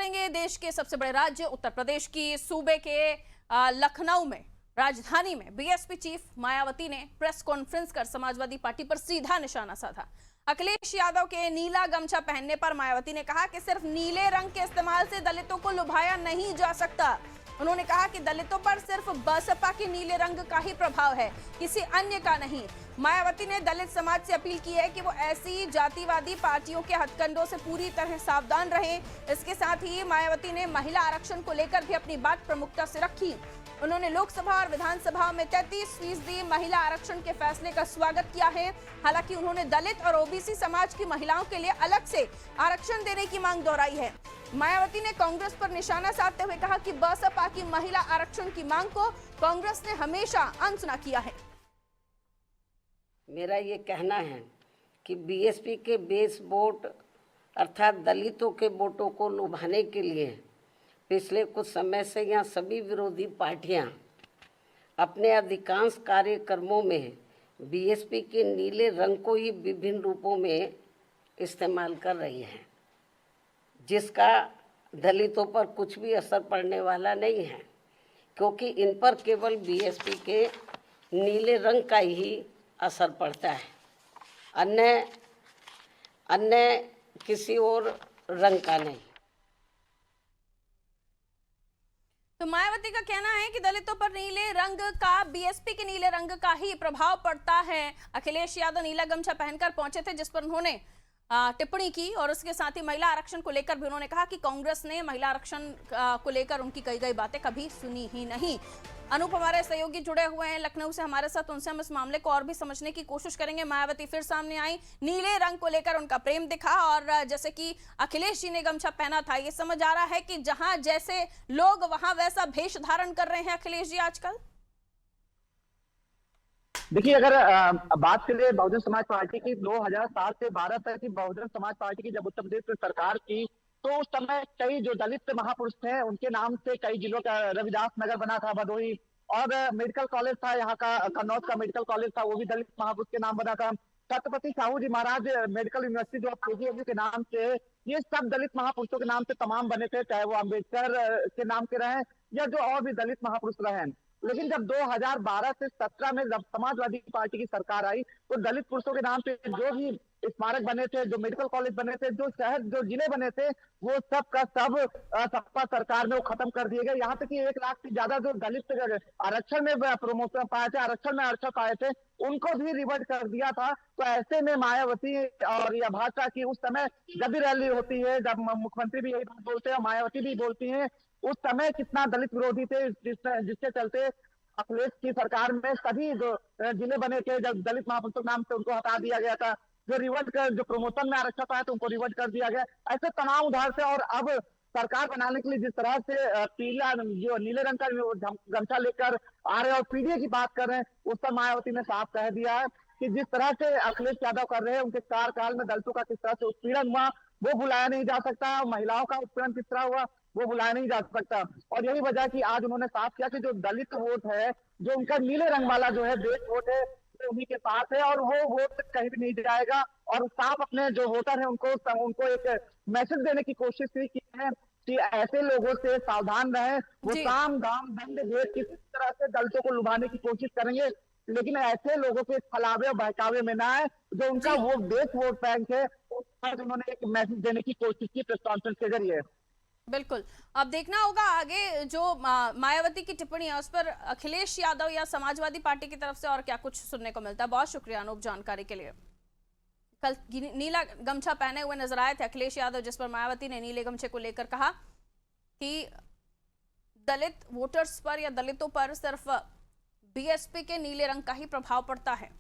करेंगे देश के सबसे बड़े राज्य उत्तर प्रदेश की सूबे के लखनऊ में राजधानी में बीएसपी चीफ मायावती ने प्रेस कॉन्फ्रेंस कर समाजवादी पार्टी पर सीधा निशाना साधा। अखिलेश यादव के नीला गमछा पहनने पर मायावती ने कहा कि सिर्फ नीले रंग के इस्तेमाल से दलितों को लुभाया नहीं जा सकता। उन्होंने कहा कि दलितों पर सिर्फ बसपा के नीले रंग का ही प्रभाव है, किसी अन्य का नहीं। मायावती ने दलित समाज से अपील की है कि वो ऐसी जातिवादी पार्टियों के हथकंडों से पूरी तरह सावधान रहें। इसके साथ ही मायावती ने महिला आरक्षण को लेकर भी अपनी बात प्रमुखता से रखी। उन्होंने लोकसभा और विधानसभा में 33% महिला आरक्षण के फैसले का स्वागत किया है। हालांकि उन्होंने दलित और ओबीसी समाज की महिलाओं के लिए अलग से आरक्षण देने की मांग दोहराई है। मायावती ने कांग्रेस पर निशाना साधते हुए कहा कि बसपा की महिला आरक्षण की मांग को कांग्रेस ने हमेशा अनसुना किया है। मेरा ये कहना है कि बीएसपी के बेस वोट अर्थात दलितों के वोटों को लुभाने के लिए पिछले कुछ समय से यहाँ सभी विरोधी पार्टियाँ अपने अधिकांश कार्यक्रमों में बीएसपी के नीले रंग को ही विभिन्न रूपों में इस्तेमाल कर रही हैं, जिसका दलितों पर कुछ भी असर पड़ने वाला नहीं है, क्योंकि इन पर केवल बीएसपी के नीले रंग का ही असर पड़ता है, अन्य किसी और रंग का नहीं। तो मायावती का कहना है कि दलितों पर नीले रंग का, बीएसपी के नीले रंग का ही प्रभाव पड़ता है। अखिलेश यादव नीला गमछा पहनकर पहुंचे थे, जिस पर उन्होंने टिप्पणी की और उसके साथ ही महिला आरक्षण को लेकर भी उन्होंने कहा कि कांग्रेस ने महिला आरक्षण को लेकर उनकी कही गई बातें कभी सुनी ही नहीं। अनूप हमारे सहयोगी जुड़े हुए हैं लखनऊ से हमारे साथ, उनसे हम इस मामले को और भी समझने की कोशिश करेंगे। मायावती फिर सामने आई, नीले रंग को लेकर उनका प्रेम दिखा और जैसे कि अखिलेश जी ने गमछा पहना था, ये समझ आ रहा है कि जहां जैसे लोग वहां वैसा भेष धारण कर रहे हैं अखिलेश जी आजकल। देखिए, अगर बात करें बहुजन समाज पार्टी की 2007 से 12 तक की बहुजन समाज पार्टी की जब उत्तर प्रदेश में सरकार की, तो उस समय कई जो दलित महापुरुष थे उनके नाम से कई जिलों का रविदास नगर बना था, भदोही, और मेडिकल कॉलेज था यहाँ का, कन्नौज का मेडिकल कॉलेज था, वो भी दलित महापुरुष के नाम बना था। छत्रपति साहू जी महाराज मेडिकल यूनिवर्सिटी जो केजीएमयू के नाम से, ये सब दलित महापुरुषों के नाम से तमाम बने थे, चाहे वो अम्बेडकर के नाम के रहे या जो और भी दलित महापुरुष रहे। लेकिन जब 2012 से 17 में जब समाजवादी पार्टी की सरकार आई, तो दलित पुरुषों के नाम से जो भी स्मारक बने थे, जो मेडिकल कॉलेज बने थे, जो शहर, जो जिले बने थे, वो सब का सब सपा सरकार में वो खत्म कर दिए गए। यहाँ तक कि 1 लाख से ज्यादा जो दलित आरक्षण में प्रमोशन पाए थे, आरक्षण में आरक्षण पाए थे, उनको भी रिवर्ट कर दिया था। तो ऐसे में मायावती और या भाजपा की उस समय जब भी रैली होती है, जब मुख्यमंत्री भी यही बात बोलते हैं, मायावती भी बोलती है, उस समय कितना दलित विरोधी थे, जिसके चलते अखिलेश की सरकार में सभी जो जिले बने थे, जब दलित महापुरुषों के नाम से उनको हटा दिया गया था, जो रिवर्ट कर, जो प्रमोशन में आरक्षण पाया तो उनको रिवर्ट कर दिया गया। ऐसे तमाम उधार से और अब सरकार बनाने के लिए जिस तरह से पीला जो नीले रंग का गमछा लेकर आ रहे हैं और पीढ़ी की बात कर रहे हैं, उस पर मायावती ने साफ कह दिया है कि जिस तरह से अखिलेश यादव कर रहे हैं, उनके कार्यकाल में दलितों का किस तरह से उत्पीड़न हुआ वो भुलाया नहीं जा सकता, महिलाओं का उत्पीड़न किस तरह हुआ वो भुलाया नहीं जा सकता। और यही वजह कि आज उन्होंने साफ किया कि जो दलित वोट है, जो उनका नीले रंग वाला जो है बेस वोट है, वो उन्हीं के पास है और वो वोट कहीं भी नहीं जाएगा। और साफ अपने जो वोटर है उनको एक मैसेज देने की कोशिश की है कि ऐसे लोगों से सावधान रहें, वो साम दाम दंड भेद किसी तरह से दलितों को लुभाने की कोशिश करेंगे, लेकिन ऐसे लोगों के फलावे और बहकावे में ना आए। जो उनका वो बेस वोट बैंक है, उन्होंने एक मैसेज देने की कोशिश की प्रेस कॉन्फ्रेंस के जरिए। बिल्कुल, अब देखना होगा आगे जो मायावती की टिप्पणी है उस पर अखिलेश यादव या समाजवादी पार्टी की तरफ से और क्या कुछ सुनने को मिलता है। बहुत शुक्रिया अनूप जानकारी के लिए। कल नीला गमछा पहने हुए नजर आए थे अखिलेश यादव, जिस पर मायावती ने नीले गमछे को लेकर कहा कि दलित वोटर्स पर या दलितों पर सिर्फ बीएसपी के नीले रंग का ही प्रभाव पड़ता है।